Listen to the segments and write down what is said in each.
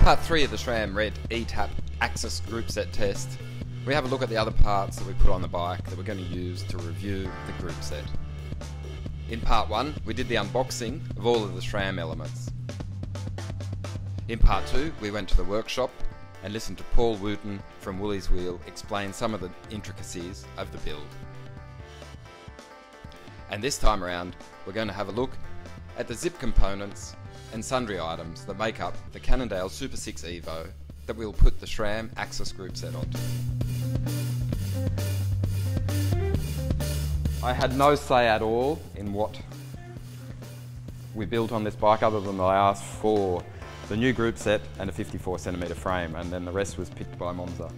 part 3 of the SRAM Red eTap AXS group set test, we have a look at the other parts that we put on the bike that we're going to use to review the group set. In part 1, we did the unboxing of all of the SRAM elements. In part 2, we went to the workshop and listened to Paul Wooten from Woolies Wheel explain some of the intricacies of the build. And this time around, we're going to have a look at the Zipp components and sundry items that make up the Cannondale Super-Six Evo that we'll put the SRAM AXS group set onto. I had no say at all in what we built on this bike other than I asked for the new group set and a 54cm frame, and then the rest was picked by Monza.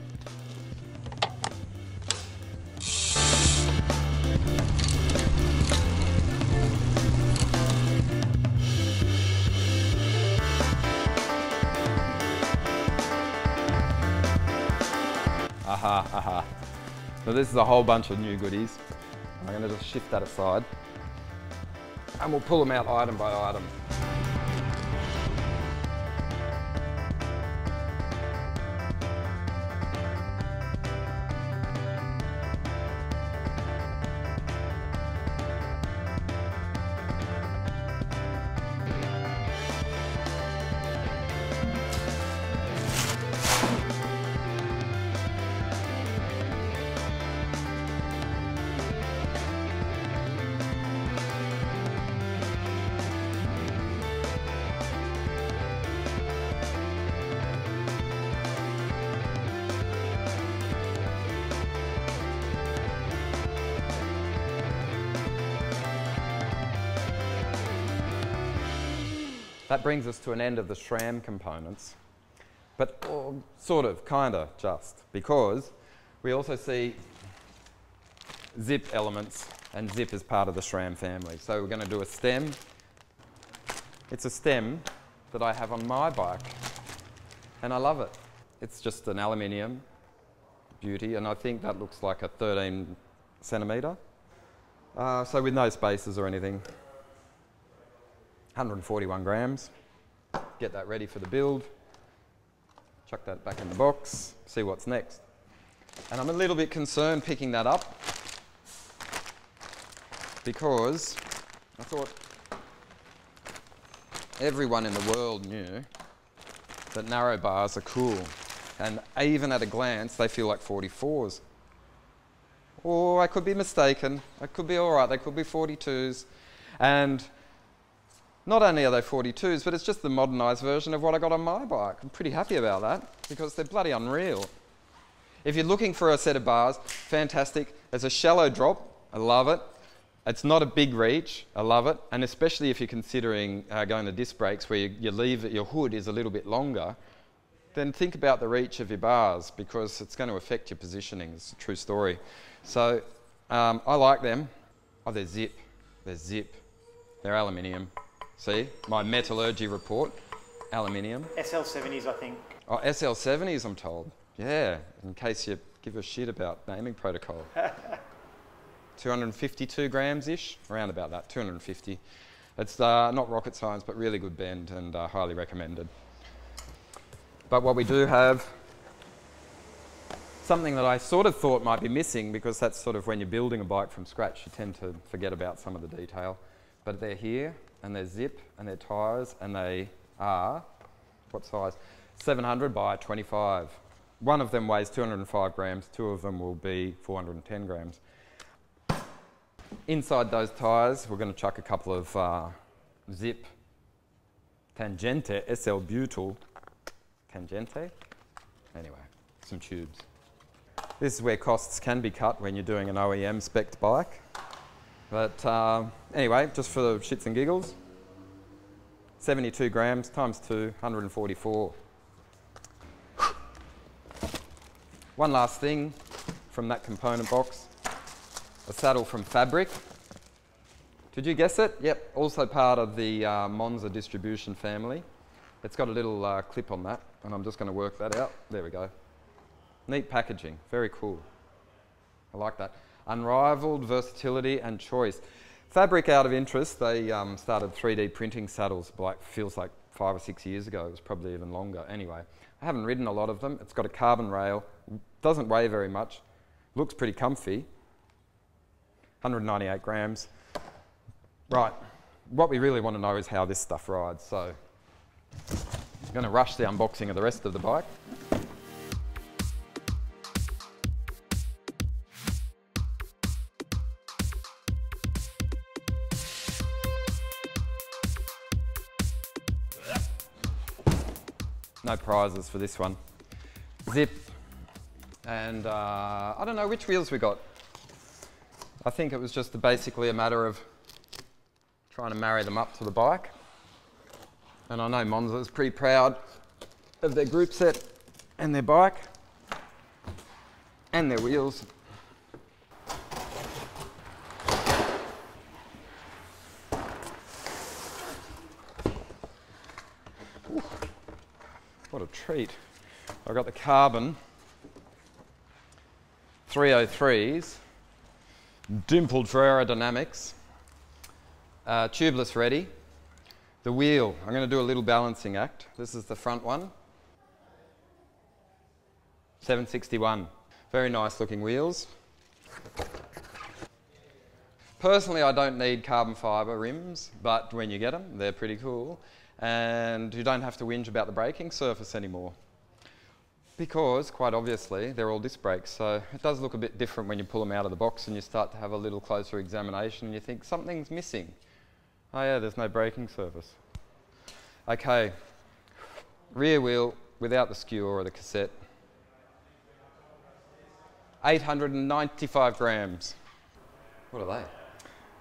Aha. So this is a whole bunch of new goodies. I'm going to just shift that aside and we'll pull them out item by item. That brings us to an end of the SRAM components, but sort of, kinda, just, because we also see Zipp elements, and Zipp is part of the SRAM family. So we're going to do a stem. It's a stem that I have on my bike, and I love it. It's just an aluminium beauty, and I think that looks like a 13cm. So with no spacers or anything. 141 grams. Get that ready for the build. Chuck that back in the box. See what's next. And I'm a little bit concerned picking that up because I thought everyone in the world knew that narrow bars are cool. And even at a glance, they feel like 44s. Or I could be mistaken. I could be all right. They could be 42s. And not only are they 42s, but it's just the modernised version of what I got on my bike. I'm pretty happy about that because they're bloody unreal. If you're looking for a set of bars, fantastic. It's a shallow drop. I love it. It's not a big reach. I love it. And especially if you're considering going to disc brakes where your hood is a little bit longer, then think about the reach of your bars because it's going to affect your positioning. It's a true story. So I like them. Oh, they're Zipp. They're Zipp. They're aluminium. See, my metallurgy report, aluminium. SL70s, I think. Oh, SL70s, I'm told. Yeah, in case you give a shit about naming protocol. 252 grams-ish, around about that, 250. It's not rocket science, but really good bend and highly recommended. But what we do have, something that I sort of thought might be missing, because that's sort of when you're building a bike from scratch, you tend to forget about some of the detail. But they're here. And they're Zipp, and they're tyres, and they are, what size? 700 by 25. One of them weighs 205 grams, two of them will be 410 grams. Inside those tyres, we're going to chuck a couple of Zipp Tangente, SL Butyl Tangente. Anyway, some tubes. This is where costs can be cut when you're doing an OEM spec'd bike. But anyway, just for the shits and giggles, 72 grams times 2, 144. One last thing from that component box, a saddle from Fabric. Did you guess it? Yep, also part of the Monza distribution family. It's got a little clip on that, and I'm just going to work that out. There we go. Neat packaging, very cool. I like that. Unrivaled versatility and choice. Fabric, out of interest, they started 3D printing saddles, feels like 5 or 6 years ago. It was probably even longer. Anyway, I haven't ridden a lot of them. It's got a carbon rail, doesn't weigh very much, looks pretty comfy, 198 grams. Right, what we really want to know is how this stuff rides, so I'm going to rush the unboxing of the rest of the bike. No prizes for this one. Zipp, and I don't know which wheels we got. I think it was just basically a matter of trying to marry them up to the bike. And I know Monza is pretty proud of their group set and their bike and their wheels. Ooh, what a treat. I've got the carbon 303s, dimpled for aerodynamics, tubeless ready. The wheel, I'm going to do a little balancing act. This is the front one. 761. Very nice looking wheels. Personally, I don't need carbon fibre rims, but when you get them, they're pretty cool. And you don't have to whinge about the braking surface anymore. Because, quite obviously, they're all disc brakes, so it does look a bit different when you pull them out of the box and you start to have a little closer examination and you think something's missing. Oh yeah, there's no braking surface. Okay, rear wheel without the skewer or the cassette. 895 grams. What are they?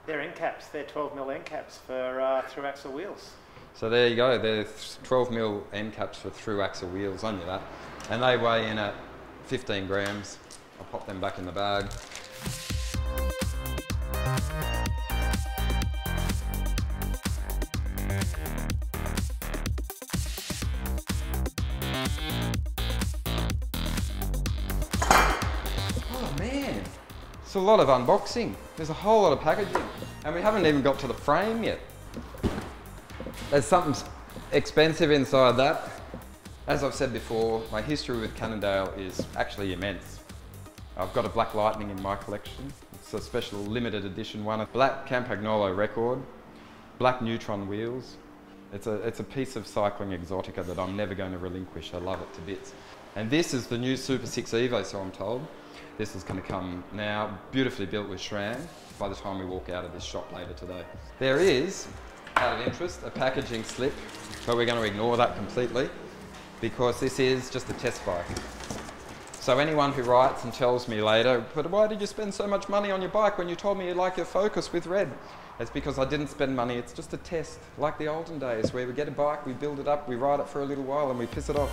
They're end caps. They're 12mm end caps for through axle wheels. So there you go, they're 12mm end caps for through axle wheels, I knew that. And they weigh in at 15 grams. I'll pop them back in the bag. Oh man, it's a lot of unboxing. There's a whole lot of packaging and we haven't even got to the frame yet. There's something expensive inside that. As I've said before, my history with Cannondale is actually immense. I've got a Black Lightning in my collection. It's a special limited edition one. A black Campagnolo record, black Neutron wheels. It's a piece of cycling exotica that I'm never going to relinquish. I love it to bits. And this is the new Super-Six Evo, so I'm told. This is going to come now, beautifully built with SRAM, by the time we walk out of this shop later today. There is, out of interest, a packaging slip, but we're going to ignore that completely, because this is just a test bike. So anyone who writes and tells me later, but why did you spend so much money on your bike when you told me you like your Focus with red? It's because I didn't spend money, it's just a test, like the olden days, where we get a bike, we build it up, we ride it for a little while and we piss it off.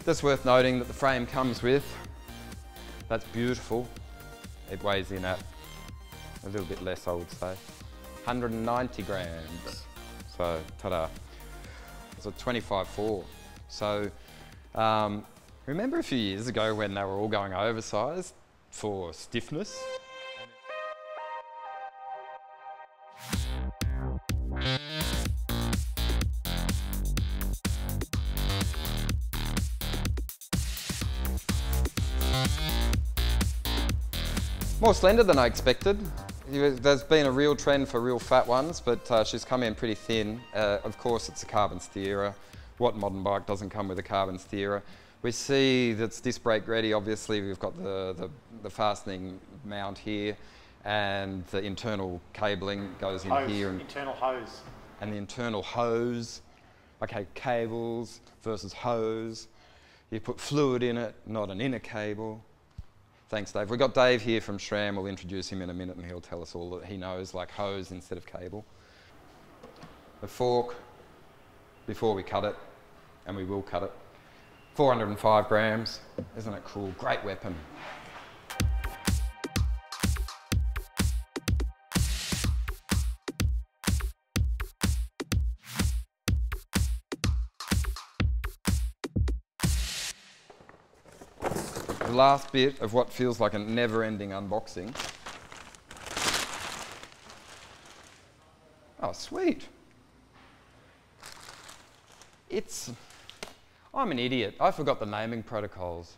Just worth noting that the frame comes with, that's beautiful, it weighs in at a little bit less, I would say, 190 grams, so ta-da. It's a 25.4. So remember a few years ago when they were all going oversized for stiffness? More slender than I expected. There's been a real trend for real fat ones, but she's come in pretty thin. Of course, it's a carbon steerer. What modern bike doesn't come with a carbon steerer? We see that's disc brake ready. Obviously, we've got the fastening mount here, and the internal cabling goes in here. And internal hose. And the internal hose. Okay, cables versus hose. You put fluid in it, not an inner cable. Thanks, Dave. We've got Dave here from SRAM. We'll introduce him in a minute and he'll tell us all that he knows, like hose instead of cable. The fork, before we cut it, and we will cut it, 405 grams. Isn't it cool? Great weapon. last bit of what feels like a never-ending unboxing. Oh, sweet. I'm an idiot. I forgot the naming protocols.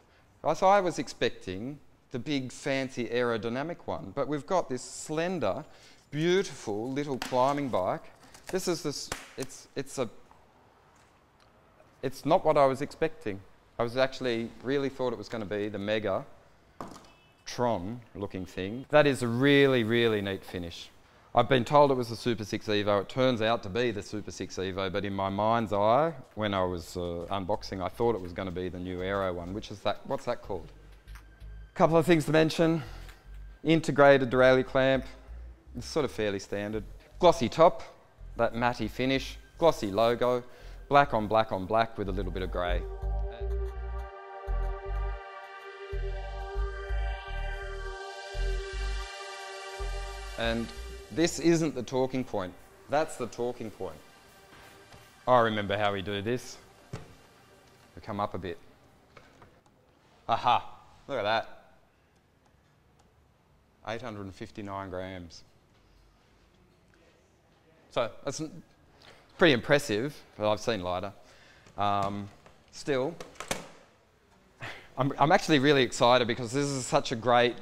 So I was expecting the big, fancy aerodynamic one, but we've got this slender, beautiful little climbing bike. It's not what I was expecting. I was actually really thought it was going to be the mega Tron looking thing. That is a really, really neat finish. I've been told it was the Super-Six Evo. It turns out to be the Super-Six Evo, but in my mind's eye, when I was unboxing, I thought it was going to be the new Aero one, which is that, what's that called? A couple of things to mention. Integrated derailleur clamp, it's sort of fairly standard. Glossy top, that matte finish, glossy logo, black on black on black with a little bit of grey. And this isn't the talking point, that's the talking point. I remember how we do this. We come up a bit. Aha, look at that. 859 grams. So that's pretty impressive, but I've seen lighter. Still, I'm actually really excited because this is such a great,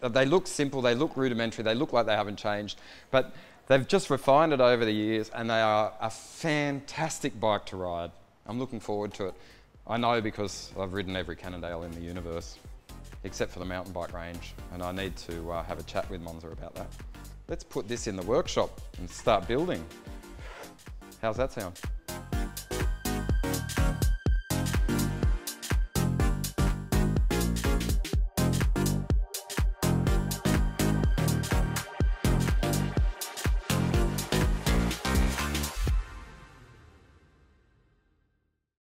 they look simple, they look rudimentary, they look like they haven't changed, but they've just refined it over the years and they are a fantastic bike to ride. I'm looking forward to it. I know because I've ridden every Cannondale in the universe, except for the mountain bike range, and I need to have a chat with Monza about that. Let's put this in the workshop and start building. How's that sound?